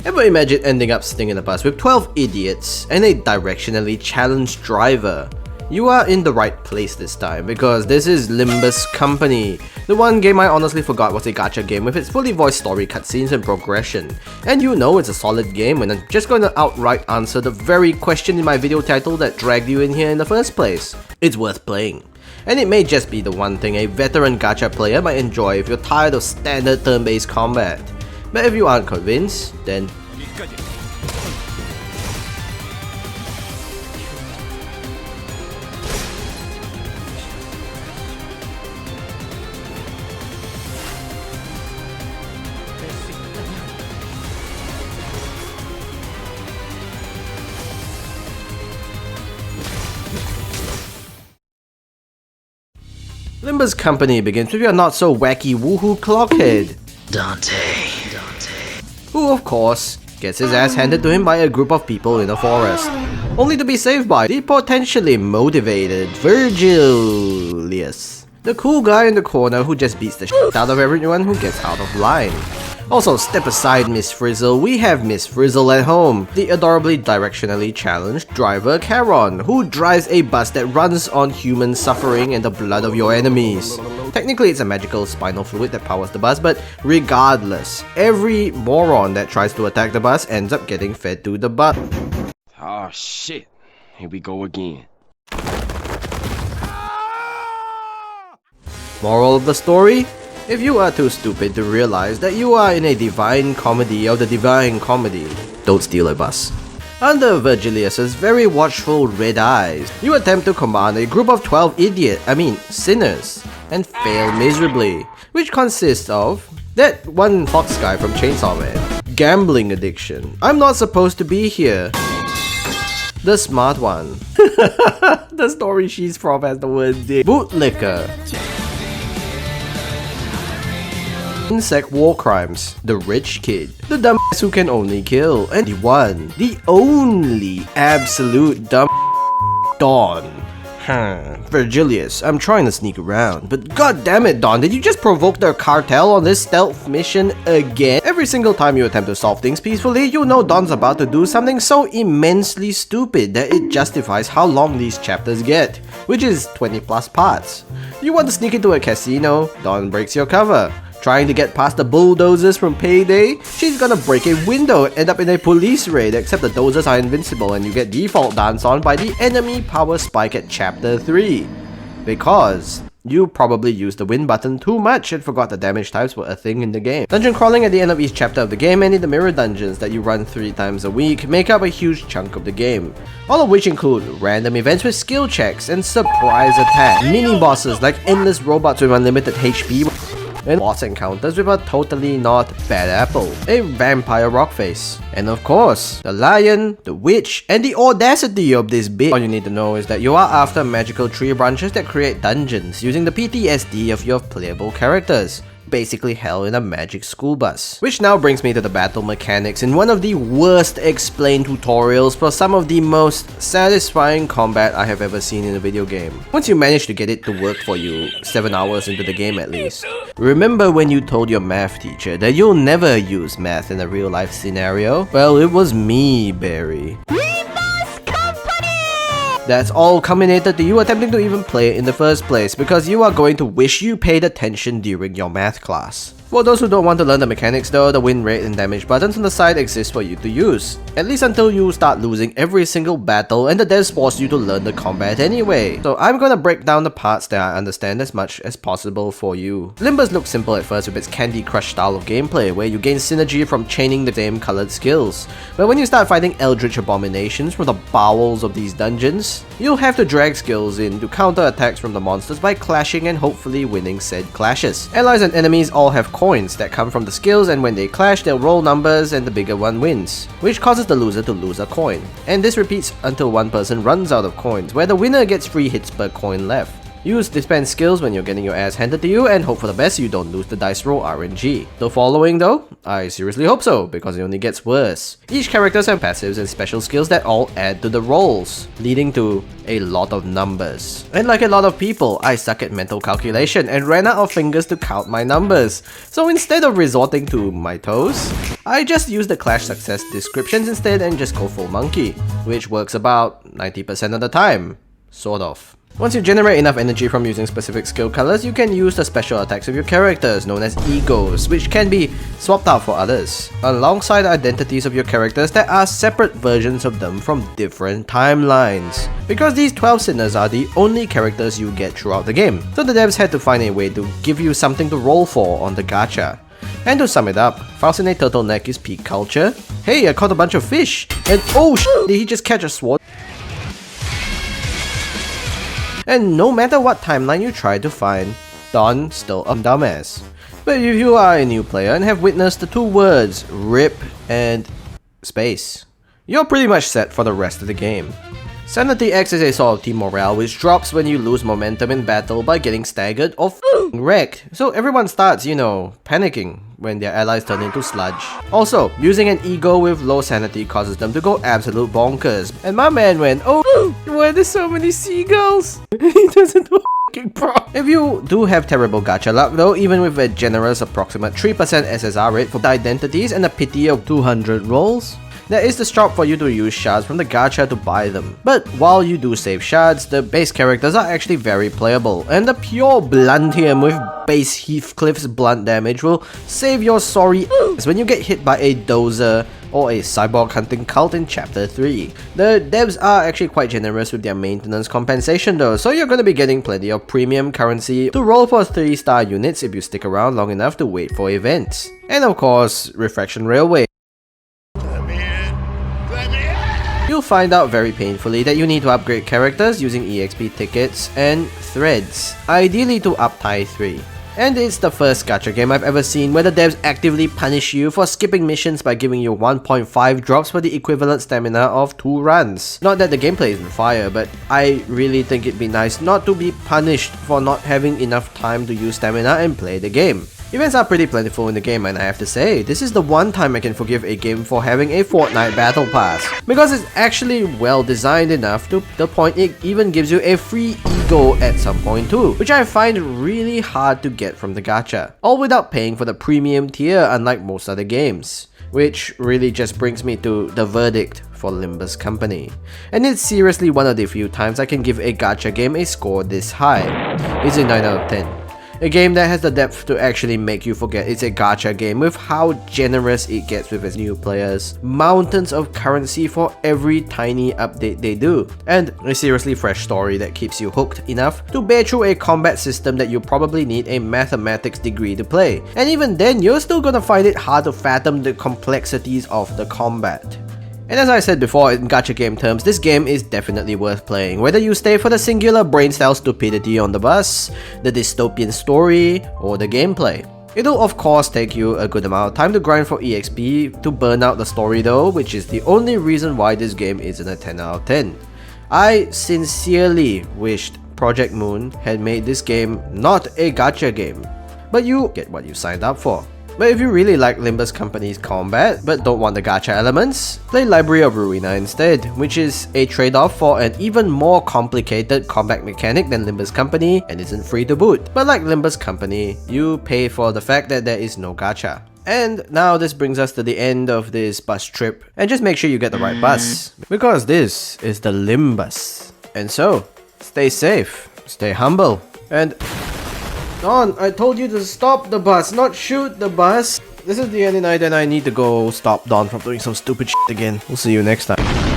Ever imagine ending up sitting in a bus with 12 idiots and a directionally challenged driver? You are in the right place this time, because this is Limbus Company, the one game I honestly forgot was a gacha game with its fully voiced story, cutscenes and progression. And you know it's a solid game when I'm just going to outright answer the very question in my video title that dragged you in here in the first place. It's worth playing. And it may just be the one thing a veteran gacha player might enjoy if you're tired of standard turn-based combat. But if you aren't convinced, then Limbus Company begins with your not so wacky woohoo clockhead, Dante, who of course gets his ass handed to him by a group of people in a forest, only to be saved by the potentially motivated Vergil, the cool guy in the corner who just beats the shit out of everyone who gets out of line. Also, step aside Miss Frizzle, we have Miss Frizzle at home, the adorably directionally challenged driver Charon, who drives a bus that runs on human suffering and the blood of your enemies. Technically it's a magical spinal fluid that powers the bus, but regardless, every moron that tries to attack the bus ends up getting fed to the butt. Oh shit, here we go again. Moral of the story? If you are too stupid to realize that you are in a divine comedy of the divine comedy, don't steal a bus. Under Vergilius's very watchful red eyes, you attempt to command a group of 12 sinners, and fail miserably, which consists of that one fox guy from Chainsaw Man, gambling addiction, I'm not supposed to be here, the smart one, the story she's from has the word dick, bootlicker, insect war crimes, the rich kid, the dumbass who can only kill, and the one, the only absolute dumb Dawn. Vergilius, I'm trying to sneak around, but god damn it Dawn, did you just provoke the cartel on this stealth mission again? Every single time you attempt to solve things peacefully, you know Dawn's about to do something so immensely stupid that it justifies how long these chapters get, which is 20 plus parts. You want to sneak into a casino, Dawn breaks your cover. Trying to get past the bulldozers from Payday, she's gonna break a window and end up in a police raid, except the dozers are invincible and you get default dance on by the enemy power spike at chapter 3. Because you probably used the win button too much and forgot the damage types were a thing in the game. Dungeon crawling at the end of each chapter of the game and in the mirror dungeons that you run 3 times a week make up a huge chunk of the game. All of which include random events with skill checks and surprise attacks, mini bosses like endless robots with unlimited HP, and boss encounters with a totally not bad apple, a vampire rockface, and of course, the lion, the witch, and the audacity of this bitch. All you need to know is that you are after magical tree branches that create dungeons using the PTSD of your playable characters. Basically hell in a magic school bus. Which now brings me to the battle mechanics in one of the worst explained tutorials for some of the most satisfying combat I have ever seen in a video game. Once you manage to get it to work for you, 7 hours into the game at least. Remember when you told your math teacher that you'll never use math in a real life scenario? Well, it was me, Barry. That's all culminated to you attempting to even play it in the first place, because you are going to wish you paid attention during your math class. For those who don't want to learn the mechanics though, the win rate and damage buttons on the side exist for you to use. At least until you start losing every single battle and the devs force you to learn the combat anyway. So I'm gonna break down the parts that I understand as much as possible for you. Limbus looks simple at first with its Candy Crush style of gameplay, where you gain synergy from chaining the same colored skills. But when you start fighting eldritch abominations from the bowels of these dungeons, you'll have to drag skills in to counter attacks from the monsters by clashing and hopefully winning said clashes. Allies and enemies all have coins that come from the skills, and when they clash they'll roll numbers and the bigger one wins, which causes the loser to lose a coin. And this repeats until one person runs out of coins, where the winner gets free hits per coin left. Use dispense skills when you're getting your ass handed to you, and hope for the best you don't lose the dice roll RNG. The following though? I seriously hope so, because it only gets worse. Each character has passives and special skills that all add to the rolls, leading to a lot of numbers. And like a lot of people, I suck at mental calculation and ran out of fingers to count my numbers. So instead of resorting to my toes, I just use the Clash Success descriptions instead and just go full monkey, which works about 90% of the time. Sort of. Once you generate enough energy from using specific skill colors, you can use the special attacks of your characters, known as egos, which can be swapped out for others, alongside identities of your characters that are separate versions of them from different timelines. Because these 12 sinners are the only characters you get throughout the game, so the devs had to find a way to give you something to roll for on the gacha. And to sum it up, Falcine Turtleneck is peak culture. Hey, I caught a bunch of fish! And oh shit, did he just catch a sword? And no matter what timeline you try to find, Don still a dumbass. But if you are a new player and have witnessed the two words, RIP and space, you're pretty much set for the rest of the game. Sanity acts as a sort of team morale which drops when you lose momentum in battle by getting staggered or wrecked, so everyone starts, you know, panicking when their allies turn into sludge. Also, using an ego with low sanity causes them to go absolute bonkers, and my man went, oh, why are there so many seagulls? He doesn't do If you do have terrible gacha luck though, even with a generous approximate 3% SSR rate for the identities and a pity of 200 rolls, there is the shop for you to use shards from the gacha to buy them. But while you do save shards, the base characters are actually very playable, and the pure Bluntium with base Heathcliff's blunt damage will save your sorry ass when you get hit by a dozer or a cyborg hunting cult in chapter 3. The devs are actually quite generous with their maintenance compensation though, so you're gonna be getting plenty of premium currency to roll for 3-star units if you stick around long enough to wait for events. And of course, Refraction Railway. You'll find out very painfully that you need to upgrade characters using EXP tickets and threads, ideally to up tie 3. And it's the first gacha game I've ever seen where the devs actively punish you for skipping missions by giving you 1.5 drops for the equivalent stamina of 2 runs. Not that the gameplay isn't fire, but I really think it'd be nice not to be punished for not having enough time to use stamina and play the game. Events are pretty plentiful in the game, and I have to say, this is the one time I can forgive a game for having a fortnight battle pass, because it's actually well designed enough to the point it even gives you a free ego at some point too, which I find really hard to get from the gacha, all without paying for the premium tier unlike most other games. Which really just brings me to the verdict for Limbus Company. And it's seriously one of the few times I can give a gacha game a score this high. It's a 9 out of 10. A game that has the depth to actually make you forget it's a gacha game with how generous it gets with its new players, mountains of currency for every tiny update they do, and a seriously fresh story that keeps you hooked enough to bear through a combat system that you probably need a mathematics degree to play. And even then, you're still gonna find it hard to fathom the complexities of the combat. And as I said before, in gacha game terms, this game is definitely worth playing, whether you stay for the singular brain-style stupidity on the bus, the dystopian story, or the gameplay. It'll of course take you a good amount of time to grind for EXP to burn out the story though, which is the only reason why this game isn't a 10 out of 10. I sincerely wished Project Moon had made this game not a gacha game, but you get what you signed up for. But if you really like Limbus Company's combat but don't want the gacha elements, play Library of Ruina instead, which is a trade-off for an even more complicated combat mechanic than Limbus Company and isn't free to boot. But like Limbus Company, you pay for the fact that there is no gacha. And now this brings us to the end of this bus trip, and just make sure you get the right bus, because this is the Limbus. And so, stay safe, stay humble, and Don, I told you to stop the bus, not shoot the bus. This is the end of the night and I need to go stop Don from doing some stupid shit again. We'll see you next time.